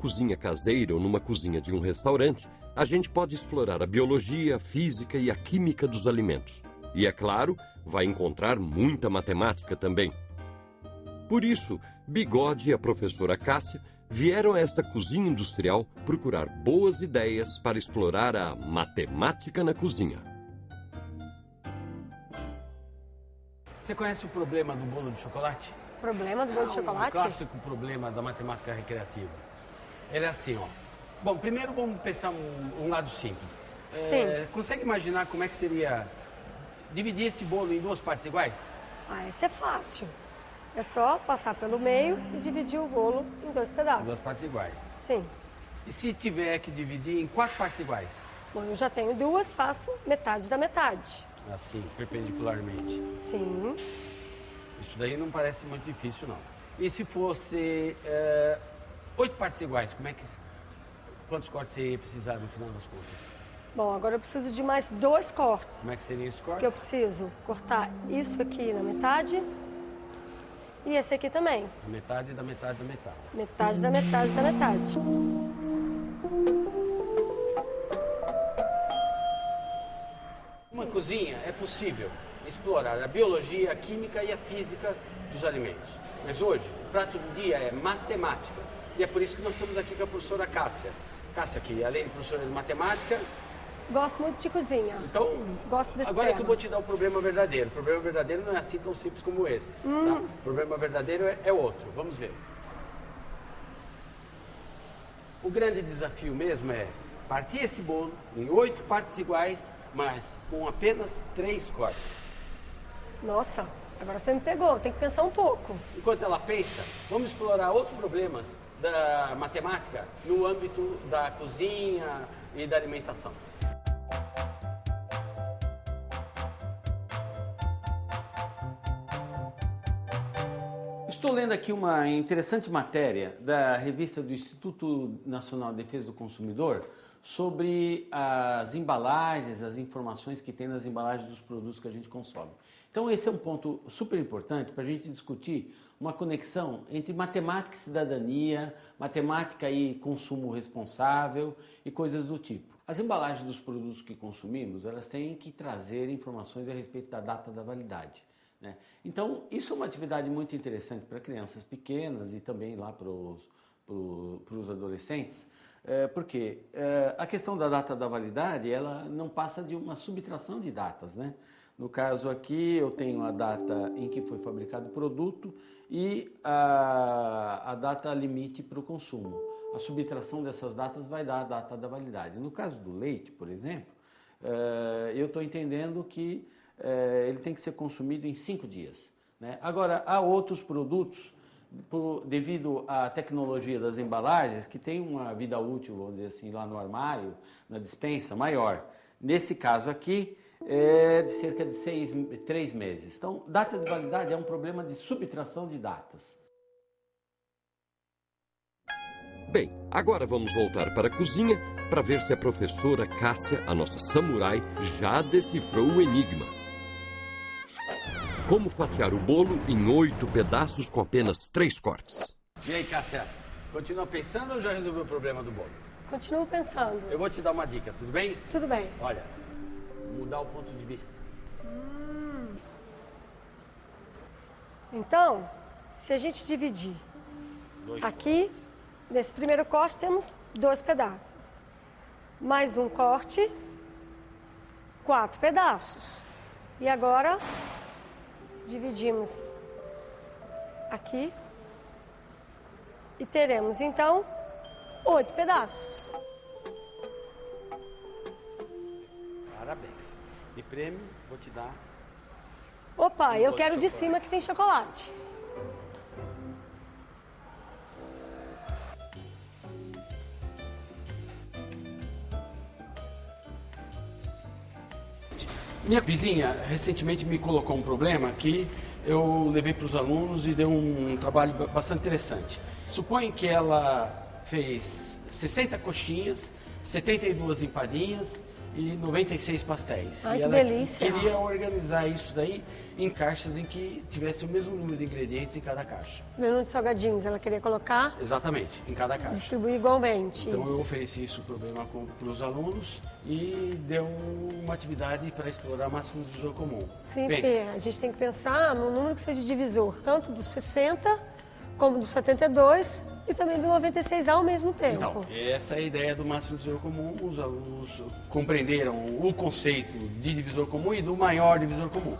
cozinha caseira ou numa cozinha de um restaurante, a gente pode explorar a biologia, a física e a química dos alimentos. E, é claro, vai encontrar muita matemática também. Por isso, Bigode e a professora Cássia vieram a esta cozinha industrial procurar boas ideias para explorar a matemática na cozinha. Você conhece o problema do bolo de chocolate? Problema do bolo de chocolate? O clássico problema da matemática recreativa. Ele é assim, ó. Bom, primeiro vamos pensar um lado simples. Sim. Consegue imaginar como é que seria dividir esse bolo em duas partes iguais? Isso é fácil. É só passar pelo meio e dividir o bolo em dois pedaços. Duas partes iguais. Sim. E se tiver que dividir em 4 partes iguais? Bom, eu já tenho duas, faço metade da metade. Assim, perpendicularmente. Sim. Isso daí não parece muito difícil, não. E se fosse 8 partes iguais, quantos cortes você ia precisar no final das contas? Bom, agora eu preciso de mais 2 cortes. Como é que seriam esses cortes? Porque eu preciso cortar isso aqui na metade e esse aqui também. A metade da metade da metade. Metade da metade da metade. Uma cozinha é possível explorar a biologia, a química e a física dos alimentos. Mas hoje, o prato do dia é matemática. E é por isso que nós estamos aqui com a professora Cássia. Cássia, que além de professora de matemática... Gosto muito de cozinha. Então, gosto desse agora tema. que eu vou te dar o problema verdadeiro. O problema verdadeiro não é assim tão simples como esse. Tá? O problema verdadeiro é outro. Vamos ver. O grande desafio mesmo é partir esse bolo em 8 partes iguais, mas com apenas 3 cortes. Nossa, agora você me pegou, tem que pensar um pouco. Enquanto ela pensa, vamos explorar outros problemas da matemática no âmbito da cozinha e da alimentação. Estou lendo aqui uma interessante matéria da revista do Instituto Nacional de Defesa do Consumidor sobre as embalagens, as informações que tem nas embalagens dos produtos que a gente consome. Então esse é um ponto super importante para a gente discutir uma conexão entre matemática e cidadania, matemática e consumo responsável e coisas do tipo. As embalagens dos produtos que consumimos, elas têm que trazer informações a respeito da data da validade. Né? Então, isso é uma atividade muito interessante para crianças pequenas e também lá para os adolescentes, porque a questão da data da validade, ela não passa de uma subtração de datas, né? No caso aqui, eu tenho a data em que foi fabricado o produto e a data limite para o consumo. A subtração dessas datas vai dar a data da validade. No caso do leite, por exemplo, eu estou entendendo que ele tem que ser consumido em 5 dias. Né? Agora, há outros produtos, devido à tecnologia das embalagens, que tem uma vida útil, vamos dizer assim, lá no armário, na despensa, maior. Nesse caso aqui, é de cerca de 3 meses. Então, data de validade é um problema de subtração de datas. Bem, agora vamos voltar para a cozinha para ver se a professora Cássia, a nossa samurai, já decifrou o enigma. Como fatiar o bolo em 8 pedaços com apenas 3 cortes? E aí, Cássia, continua pensando ou já resolveu o problema do bolo? Continuo pensando. Eu vou te dar uma dica, tudo bem? Tudo bem. Olha, mudar o ponto de vista. Então, se a gente dividir aqui, nesse primeiro corte temos 2 pedaços. Mais um corte, 4 pedaços. E agora, dividimos aqui e teremos, então, 8 pedaços. Parabéns. De prêmio, vou te dar... Opa, eu quero de cima que tem chocolate. Minha vizinha recentemente me colocou um problema que eu levei para os alunos e deu um trabalho bastante interessante. Suponha que ela fez 60 coxinhas, 72 empadinhas, e 96 pastéis. Ai, e que ela delícia. queria organizar isso daí em caixas em que tivesse o mesmo número de ingredientes em cada caixa. Menu de salgadinhos, ela queria colocar, Exatamente, em cada caixa. distribuir igualmente. Então eu isso. ofereci isso para os alunos e deu uma atividade para explorar máximo divisor comum. Sim, Bem, porque a gente tem que pensar no número que seja divisor, tanto do 60 como do 72 e também do 96 ao mesmo tempo. então, essa é a ideia do máximo divisor comum. Os alunos compreenderam o conceito de divisor comum e do maior divisor comum.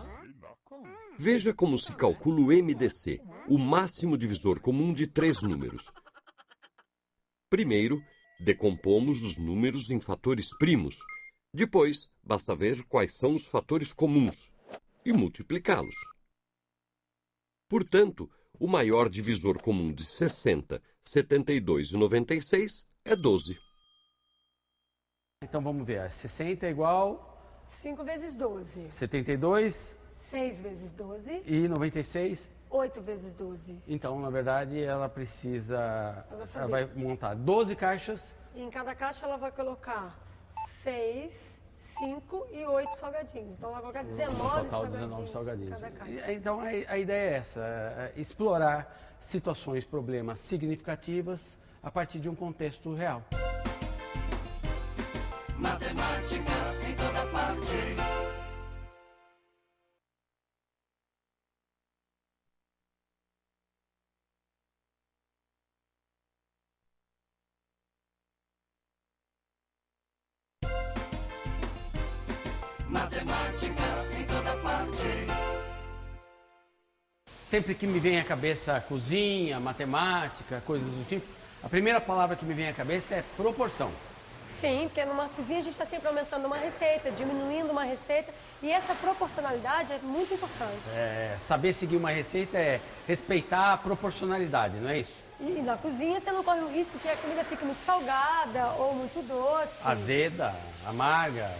Veja como se calcula o MDC, o máximo divisor comum de 3 números. Primeiro, decompomos os números em fatores primos. Depois, basta ver quais são os fatores comuns e multiplicá-los. Portanto, o maior divisor comum de 60, 72 e 96 é 12. Então vamos ver, 60 é igual 5 vezes 12, 72 6 vezes 12, e 96. 8 vezes 12. Então, na verdade, ela precisa... Ela vai Ela fazer. vai montar 12 caixas. E em cada caixa ela vai colocar 6, 5 e 8 salgadinhos. Então ela vai colocar 19 Total, salgadinhos. 19 salgadinhos. Em cada caixa. Então, a ideia é essa, explorar situações, problemas significativas a partir de um contexto real. Matemática em toda parte. Matemática em toda parte. Sempre que me vem à cabeça a cozinha, matemática, coisas do tipo, a primeira palavra que me vem à cabeça é proporção. Sim, porque numa cozinha a gente está sempre aumentando uma receita, diminuindo uma receita. E essa proporcionalidade é muito importante. Saber seguir uma receita é respeitar a proporcionalidade, não é isso? E na cozinha você não corre o risco de que a comida fique muito salgada ou muito doce. Azeda, amarga,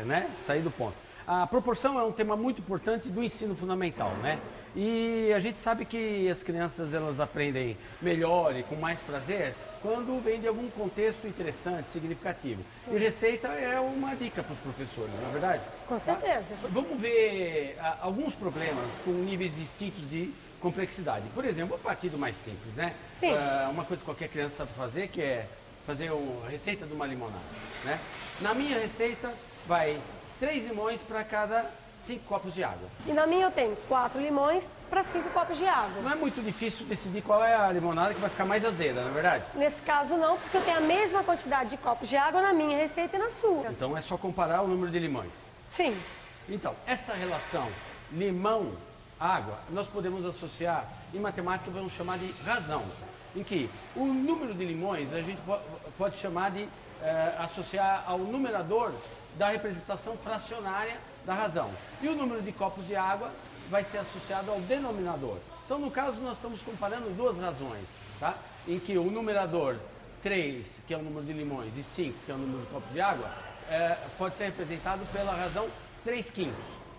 né? Sair do ponto. A proporção é um tema muito importante do ensino fundamental, né? E a gente sabe que as crianças elas aprendem melhor e com mais prazer quando vem de algum contexto interessante, significativo. Sim. E receita é uma dica para os professores, não é verdade? Com certeza. Vamos ver alguns problemas com níveis distintos de complexidade. Por exemplo, a partir do mais simples, né? Sim. Uma coisa que qualquer criança sabe fazer, que é fazer a receita de uma limonada, né? Na minha receita vai 3 limões para cada 5 copos de água. E na minha eu tenho 4 limões para 5 copos de água. Não é muito difícil decidir qual é a limonada que vai ficar mais azeda, não é verdade? Nesse caso não, porque eu tenho a mesma quantidade de copos de água na minha receita e na sua. Então é só comparar o número de limões. Sim. Então, essa relação limão-água, nós podemos associar, em matemática vamos chamar de razão, em que o número de limões a gente pode chamar de associar ao numerador da representação fracionária da razão. E o número de copos de água vai ser associado ao denominador. Então, no caso, nós estamos comparando duas razões, tá? Em que o numerador 3, que é o número de limões, e 5, que é o número de copos de água, pode ser representado pela razão 3/5.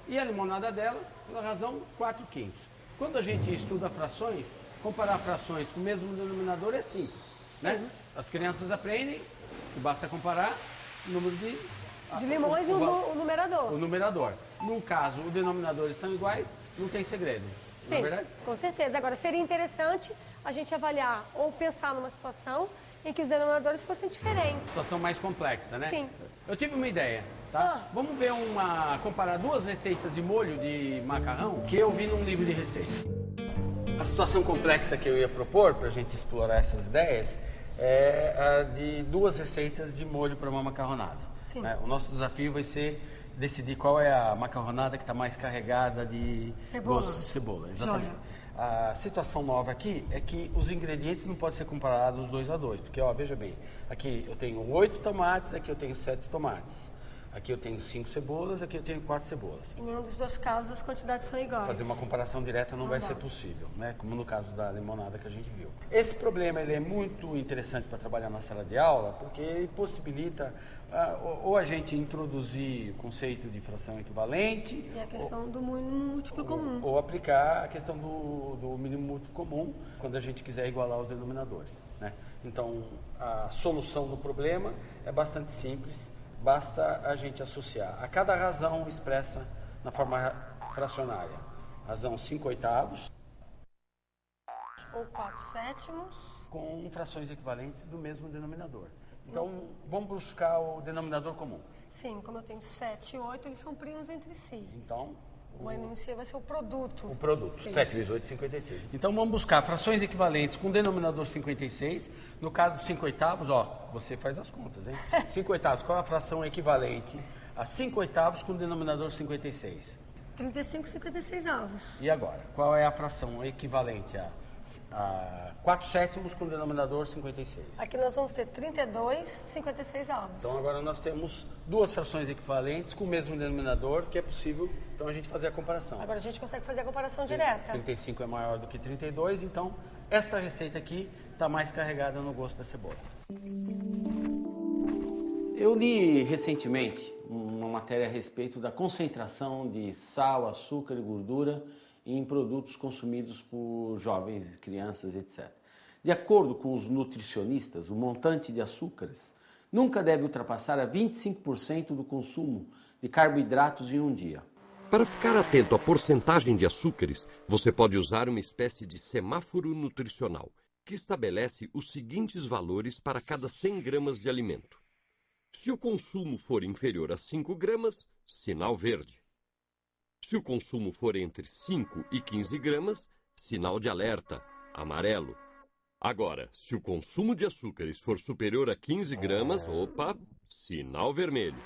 E a limonada dela pela razão 4/5. Quando a gente estuda frações, comparar frações com o mesmo denominador é simples, né? As crianças aprendem que basta comparar o número de limões e o numerador. O numerador. No caso, os denominadores são iguais, não tem segredo. Não é Sim, verdade? com certeza. Agora, seria interessante a gente avaliar ou pensar numa situação em que os denominadores fossem diferentes. Situação mais complexa, né? Sim. Eu tive uma ideia, tá? Ah. Vamos ver comparar duas receitas de molho de macarrão que eu vi num livro de receita. A situação complexa que eu ia propor para a gente explorar essas ideias é a de duas receitas de molho para uma macarronada. Sim. Né? O nosso desafio vai ser decidir qual é a macarronada que está mais carregada de Cebola. gosto de cebola. Exatamente. Joia. A situação nova aqui é que os ingredientes não podem ser comparados 2 a 2, porque, ó, veja bem, aqui eu tenho 8 tomates, aqui eu tenho 7 tomates. Aqui eu tenho 5 cebolas, aqui eu tenho 4 cebolas. Em nenhum dos dois casos as quantidades são iguais. Fazer uma comparação direta não vai dá. ser possível, né? Como no caso da limonada que a gente viu. Esse problema ele é muito interessante para trabalhar na sala de aula, porque ele possibilita ou a gente introduzir o conceito de fração equivalente, E a questão do mínimo múltiplo comum. ou aplicar a questão do mínimo múltiplo comum quando a gente quiser igualar os denominadores, né? Então, a solução do problema é bastante simples. basta a gente associar a cada razão expressa na forma fracionária. Razão 5/8 Ou 4/7. com frações equivalentes do mesmo denominador. Então, vamos buscar o denominador comum. Sim, como eu tenho 7 e 8, eles são primos entre si. Então, O MMC vai ser o produto. o produto, Isso. 7 vezes 8, 56. Então, vamos buscar frações equivalentes com denominador 56. No caso de 5/8, ó, você faz as contas, hein? 5/8, qual é a fração equivalente a 5/8 com denominador 56? 35/56. E agora, qual é a fração equivalente a 4/7 com denominador 56? Aqui nós vamos ter 32/56. Então agora nós temos duas frações equivalentes com o mesmo denominador, que é possível então a gente fazer a comparação. Agora a gente consegue fazer a comparação direta. 35 é maior do que 32, então esta receita aqui está mais carregada no gosto da cebola. Eu li recentemente uma matéria a respeito da concentração de sal, açúcar e gordura em produtos consumidos por jovens, crianças, etc. De acordo com os nutricionistas, o montante de açúcares nunca deve ultrapassar a 25% do consumo de carboidratos em um dia. Para ficar atento à porcentagem de açúcares, você pode usar uma espécie de semáforo nutricional, que estabelece os seguintes valores para cada 100 gramas de alimento. Se o consumo for inferior a 5 gramas, sinal verde. Se o consumo for entre 5 e 15 gramas, sinal de alerta, amarelo. Agora, se o consumo de açúcares for superior a 15 gramas, opa, sinal vermelho.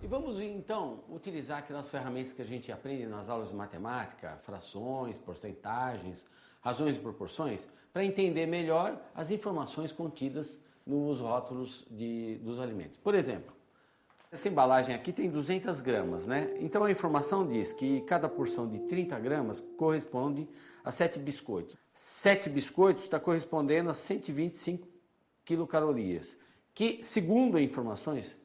E vamos então utilizar aquelas ferramentas que a gente aprende nas aulas de matemática, frações, porcentagens, razões e proporções, para entender melhor as informações contidas nos rótulos dos alimentos. Por exemplo, essa embalagem aqui tem 200 gramas, né? Então a informação diz que cada porção de 30 gramas corresponde a 7 biscoitos. 7 biscoitos está correspondendo a 125 quilocalorias, que, segundo as informações,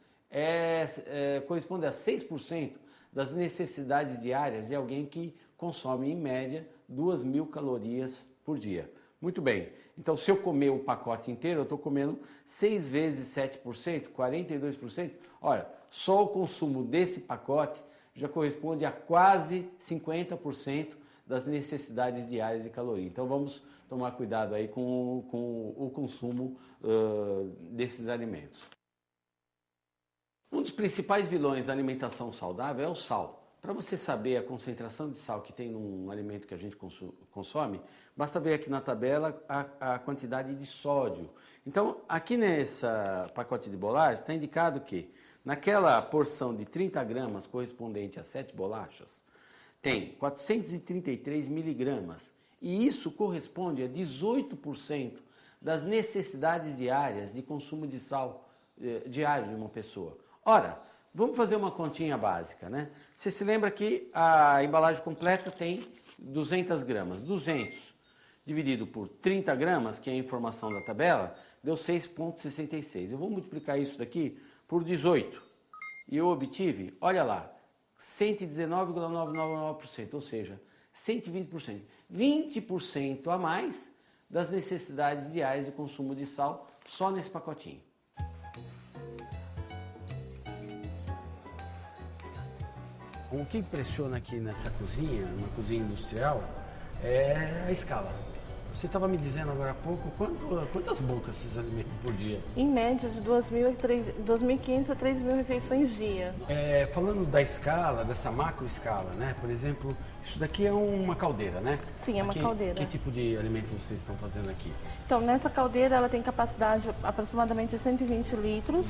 corresponde a 6% das necessidades diárias de alguém que consome, em média, 2.000 calorias por dia. Muito bem, então se eu comer o pacote inteiro, eu estou comendo 6 vezes 7%, 42%. Olha, só o consumo desse pacote já corresponde a quase 50% das necessidades diárias de caloria. Então vamos tomar cuidado aí com o consumo desses alimentos. Um dos principais vilões da alimentação saudável é o sal. Para você saber a concentração de sal que tem num alimento que a gente consome, basta ver aqui na tabela a quantidade de sódio. Então, aqui nesse pacote de bolachas está indicado que naquela porção de 30 gramas correspondente a 7 bolachas, tem 433 miligramas. E isso corresponde a 18% das necessidades diárias de consumo de sal diário de uma pessoa. Ora, vamos fazer uma continha básica, né? Você se lembra que a embalagem completa tem 200 gramas. 200 dividido por 30 gramas, que é a informação da tabela, deu 6,66. Eu vou multiplicar isso daqui por 18. E eu obtive, olha lá, 119,999%, ou seja, 120%. 20% a mais das necessidades diárias de consumo de sal só nesse pacotinho. O que impressiona aqui nessa cozinha, uma cozinha industrial, é a escala. Você estava me dizendo agora há pouco quantas bocas vocês alimentam por dia? Em média de 2.500 a 3.000 refeições dia. Falando da escala, dessa macro escala, né? Por exemplo, isso daqui é uma caldeira, né? Sim, é uma caldeira. Que tipo de alimento vocês estão fazendo aqui? Então, nessa caldeira ela tem capacidade aproximadamente de 120 litros.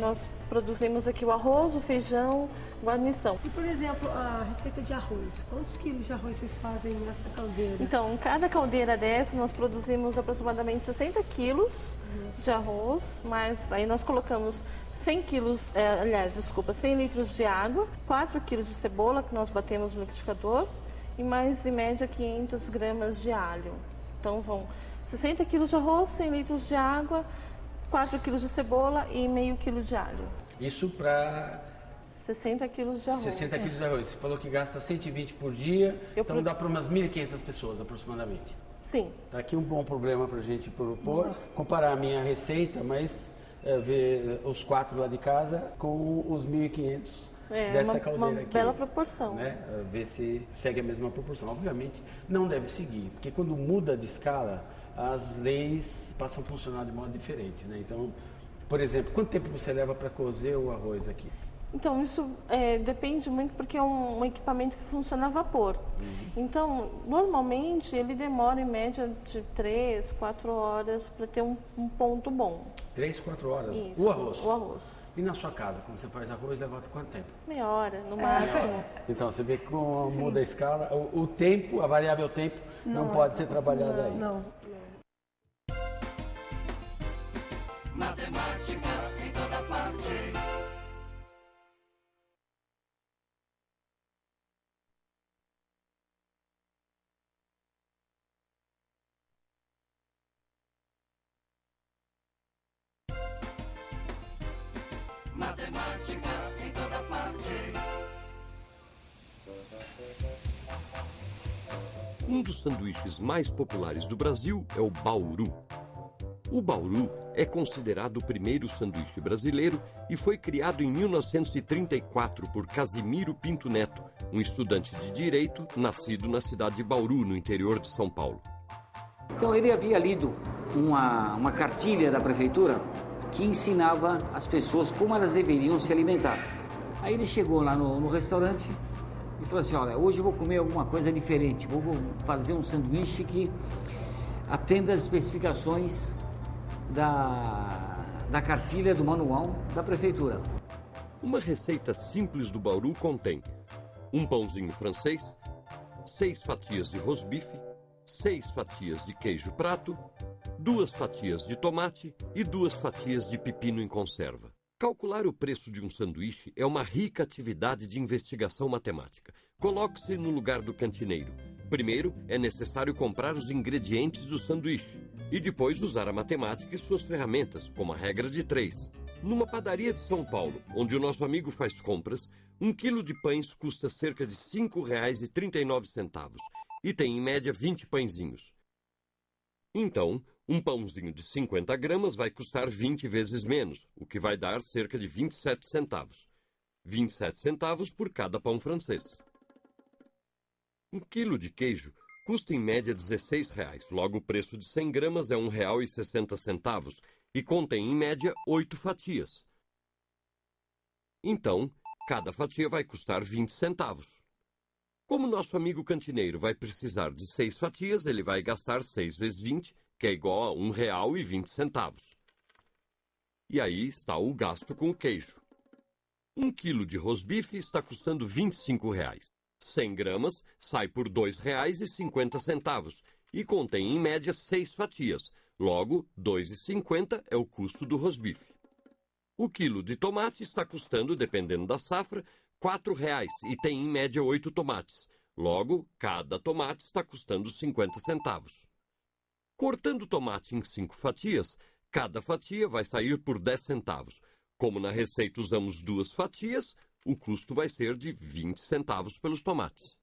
Nós produzimos aqui o arroz, o feijão, guarnição. E, por exemplo, a receita de arroz. Quantos quilos de arroz vocês fazem nessa caldeira? Então, em cada caldeira dessa, nós produzimos aproximadamente 60 quilos de arroz, mas aí nós colocamos 100 litros de água, 4 quilos de cebola, que nós batemos no liquidificador, e mais, em média, 500 gramas de alho. Então, vão 60 quilos de arroz, 100 litros de água, 4 quilos de cebola e meio quilo de alho. Isso para 60 quilos de arroz. 60 quilos de arroz. Você falou que gasta 120 por dia, então dá para umas 1.500 pessoas aproximadamente. Sim. Tá aqui um bom problema para a gente propor, comparar a minha receita, mas ver os 4 lá de casa com os 1.500 dessa caldeira uma aqui. Bela proporção. Né? Ver se segue a mesma proporção. Obviamente, não deve seguir, porque quando muda de escala, as leis passam a funcionar de modo diferente. Né? Então, por exemplo, quanto tempo você leva para cozer o arroz aqui? Então, isso depende muito porque é um equipamento que funciona a vapor. Então, normalmente, ele demora em média de 3, 4 horas para ter um ponto bom. 3, 4 horas? Isso, o arroz? O arroz. E na sua casa, quando você faz arroz, leva quanto tempo? Meia hora, no máximo. Então, você vê que como muda a escala, o tempo, a variável tempo, não pode ser trabalhada aí. Não. Matemática em toda parte. Matemática em toda parte. Um dos sanduíches mais populares do Brasil é o bauru. O bauru é considerado o primeiro sanduíche brasileiro e foi criado em 1934 por Casimiro Pinto Neto, um estudante de direito nascido na cidade de Bauru, no interior de São Paulo. Então ele havia lido uma cartilha da prefeitura que ensinava as pessoas como elas deveriam se alimentar. Aí ele chegou lá no restaurante e falou assim, olha, hoje eu vou comer alguma coisa diferente, vou fazer um sanduíche que atenda às especificações da cartilha do manual da prefeitura. Uma receita simples do bauru contém um pãozinho francês, 6 fatias de rosbife, 6 fatias de queijo prato, 2 fatias de tomate e 2 fatias de pepino em conserva. Calcular o preço de um sanduíche é uma rica atividade de investigação matemática. Coloque-se no lugar do cantineiro. Primeiro, é necessário comprar os ingredientes do sanduíche e depois usar a matemática e suas ferramentas, como a regra de 3. Numa padaria de São Paulo, onde o nosso amigo faz compras, 1 quilo de pães custa cerca de R$ 5,39 e tem em média 20 pãezinhos. Então, um pãozinho de 50 gramas vai custar 20 vezes menos, o que vai dar cerca de 27 centavos. 27 centavos por cada pão francês. 1 quilo de queijo custa em média R$ 16,00, logo o preço de 100 gramas é R$ 1,60 e contém em média 8 fatias. Então, cada fatia vai custar 20 centavos. Como nosso amigo cantineiro vai precisar de 6 fatias, ele vai gastar 6 vezes 20, que é igual a R$ 1,20. E aí está o gasto com o queijo. 1 quilo de rosbife está custando R$ 25,00. 100 gramas sai por R$ 2,50 e contém em média 6 fatias. Logo, R$ 2,50 é o custo do rosbife. O quilo de tomate está custando, dependendo da safra, R$ 4,00 e tem em média 8 tomates. Logo, cada tomate está custando 50 centavos. Cortando o tomate em 5 fatias, cada fatia vai sair por 10 centavos. Como na receita usamos 2 fatias, o custo vai ser de 20 centavos pelos tomates.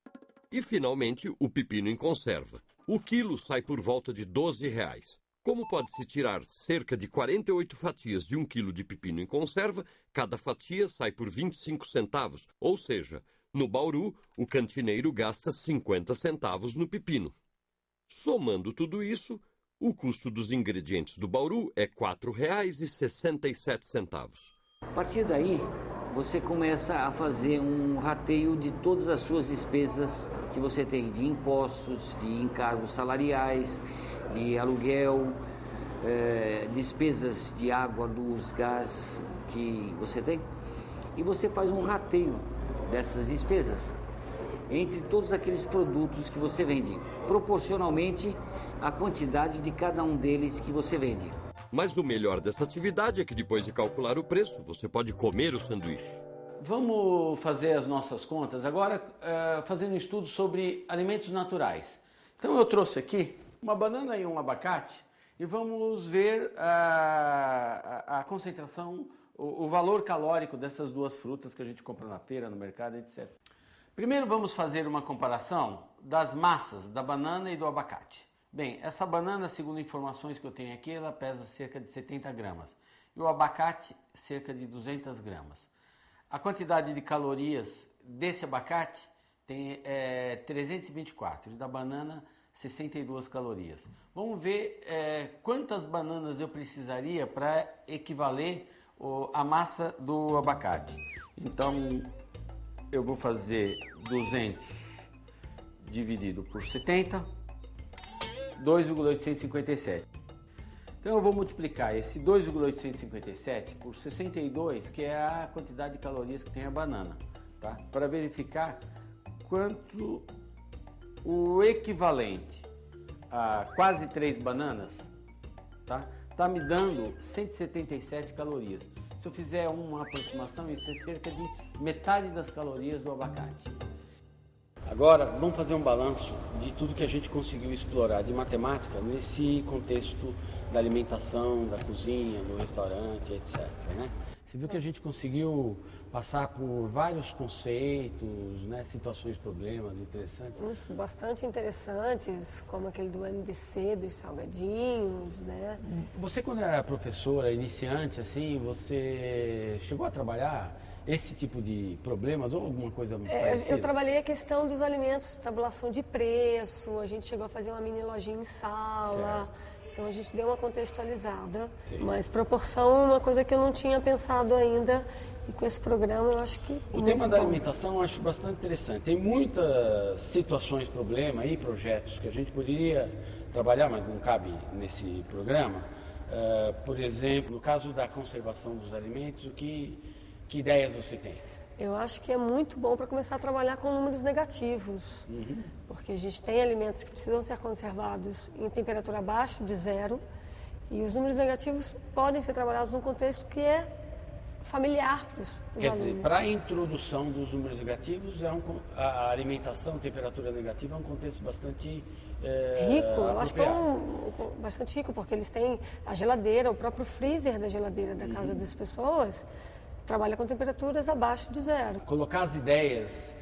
E, finalmente, o pepino em conserva. O quilo sai por volta de R$ 12,00. Como pode-se tirar cerca de 48 fatias de 1 quilo de pepino em conserva, cada fatia sai por 25 centavos, ou seja, no bauru, o cantineiro gasta 50 centavos no pepino. Somando tudo isso, o custo dos ingredientes do bauru é R$ 4,67. A partir daí, você começa a fazer um rateio de todas as suas despesas que você tem, de impostos, de encargos salariais, de aluguel, despesas de água, luz, gás que você tem. E você faz um rateio dessas despesas entre todos aqueles produtos que você vende, proporcionalmente à quantidade de cada um deles que você vende. Mas o melhor dessa atividade é que depois de calcular o preço, você pode comer o sanduíche. Vamos fazer as nossas contas agora, fazendo um estudo sobre alimentos naturais. Então eu trouxe aqui uma banana e um abacate e vamos ver a concentração, o valor calórico dessas duas frutas que a gente compra na feira, no mercado, etc. Primeiro vamos fazer uma comparação das massas da banana e do abacate. Bem, essa banana, segundo informações que eu tenho aqui, ela pesa cerca de 70 gramas. e o abacate cerca de 200 gramas. A quantidade de calorias desse abacate tem 324 e da banana 62 calorias. Vamos ver quantas bananas eu precisaria para equivaler a massa do abacate. Então eu vou fazer 200 dividido por 70, 2,857. Então eu vou multiplicar esse 2,857 por 62, que é a quantidade de calorias que tem a banana, tá? Para verificar quanto o equivalente a quase 3 bananas, tá me dando 177 calorias. Se eu fizer uma aproximação, isso é cerca de metade das calorias do abacate. Agora, vamos fazer um balanço de tudo que a gente conseguiu explorar de matemática nesse contexto da alimentação, da cozinha, do restaurante, etc. Né? Você viu que a gente conseguiu passar por vários conceitos, né, situações, problemas interessantes. Bastante interessantes, como aquele do MDC, dos salgadinhos, né? Você, quando era professora, iniciante, assim, você chegou a trabalhar esse tipo de problemas ou alguma coisa parecida? Eu trabalhei a questão dos alimentos, tabulação de preço, a gente chegou a fazer uma mini lojinha em sala. Certo. Então a gente deu uma contextualizada, sim, mas proporção é uma coisa que eu não tinha pensado ainda, e com esse programa eu acho que o tema da alimentação eu acho bastante interessante. Tem muitas situações, problemas e projetos que a gente poderia trabalhar, mas não cabe nesse programa. Por exemplo, no caso da conservação dos alimentos, que ideias você tem? Eu acho que é muito bom para começar a trabalhar com números negativos, porque a gente tem alimentos que precisam ser conservados em temperatura abaixo de 0, e os números negativos podem ser trabalhados num contexto que é familiar para os alunos. Quer dizer, para a introdução dos números negativos, a alimentação, temperatura negativa, é um contexto bastante rico. Eu acho que é bastante rico, porque eles têm a geladeira, o próprio freezer da geladeira da casa das pessoas trabalha com temperaturas abaixo de 0. Colocar as ideias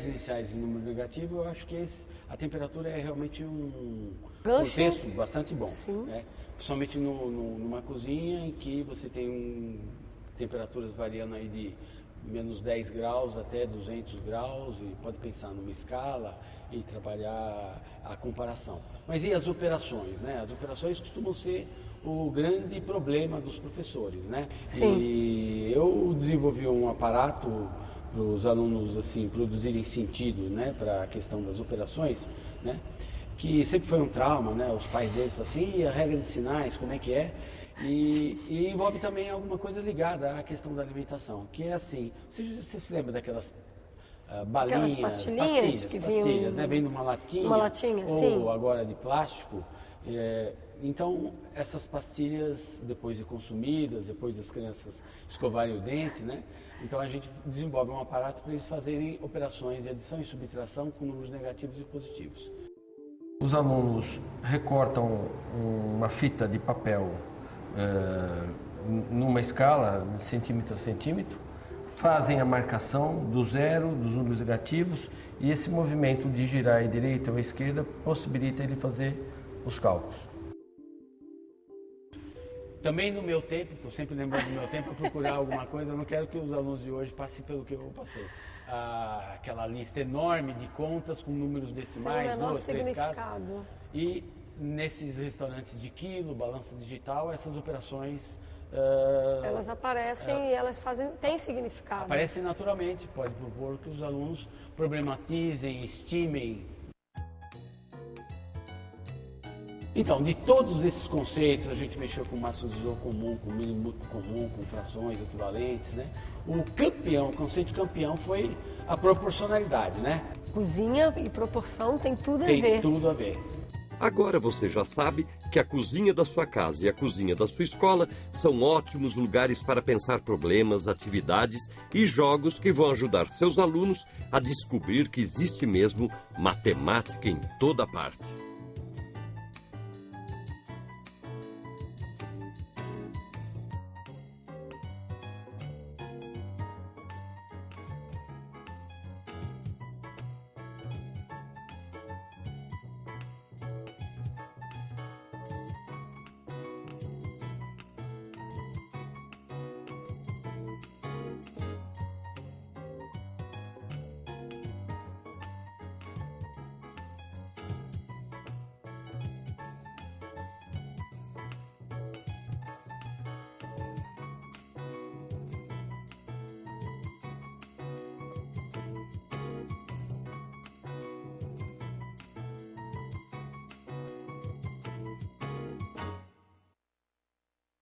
iniciais em número negativo, eu acho que a temperatura é realmente um contexto bastante bom. Né? Principalmente numa cozinha em que você tem temperaturas variando aí de menos 10 graus até 200 graus, e pode pensar numa escala e trabalhar a comparação. Mas e as operações, né? As operações costumam ser o grande problema dos professores, né? Sim. E eu desenvolvi um aparato para os alunos assim produzirem sentido, né, para a questão das operações, né? Que sempre foi um trauma, né? Os pais deles falam assim, a regra de sinais, como é que é? E envolve também alguma coisa ligada à questão da alimentação, que é assim, você se lembra daquelas balinhas, aquelas pastilhas, né? Vem numa latinha, ou sim, agora de plástico. Então, essas pastilhas, depois de consumidas, depois das crianças escovarem o dente, né? Então a gente desenvolve um aparato para eles fazerem operações de adição e subtração com números negativos e positivos. Os alunos recortam uma fita de papel numa escala de centímetro a centímetro, fazem a marcação do 0, dos números negativos, e esse movimento de girar à direita ou à esquerda possibilita ele fazer os cálculos. Também no meu tempo, estou sempre lembrando do meu tempo, para procurar alguma coisa, eu não quero que os alunos de hoje passem pelo que eu passei. Aquela lista enorme de contas com números decimais, 2, 3 casas. E nesses restaurantes de quilo, balança digital, essas operações... elas aparecem e elas têm significado. Aparecem naturalmente, pode propor que os alunos problematizem, estimem. Então, de todos esses conceitos, a gente mexeu com máximo de uso comum, com mínimo múltiplo comum, com frações equivalentes, né? O conceito campeão foi a proporcionalidade, né? Cozinha e proporção tem tudo a ver. Tem tudo a ver. Agora você já sabe que a cozinha da sua casa e a cozinha da sua escola são ótimos lugares para pensar problemas, atividades e jogos que vão ajudar seus alunos a descobrir que existe mesmo matemática em toda parte.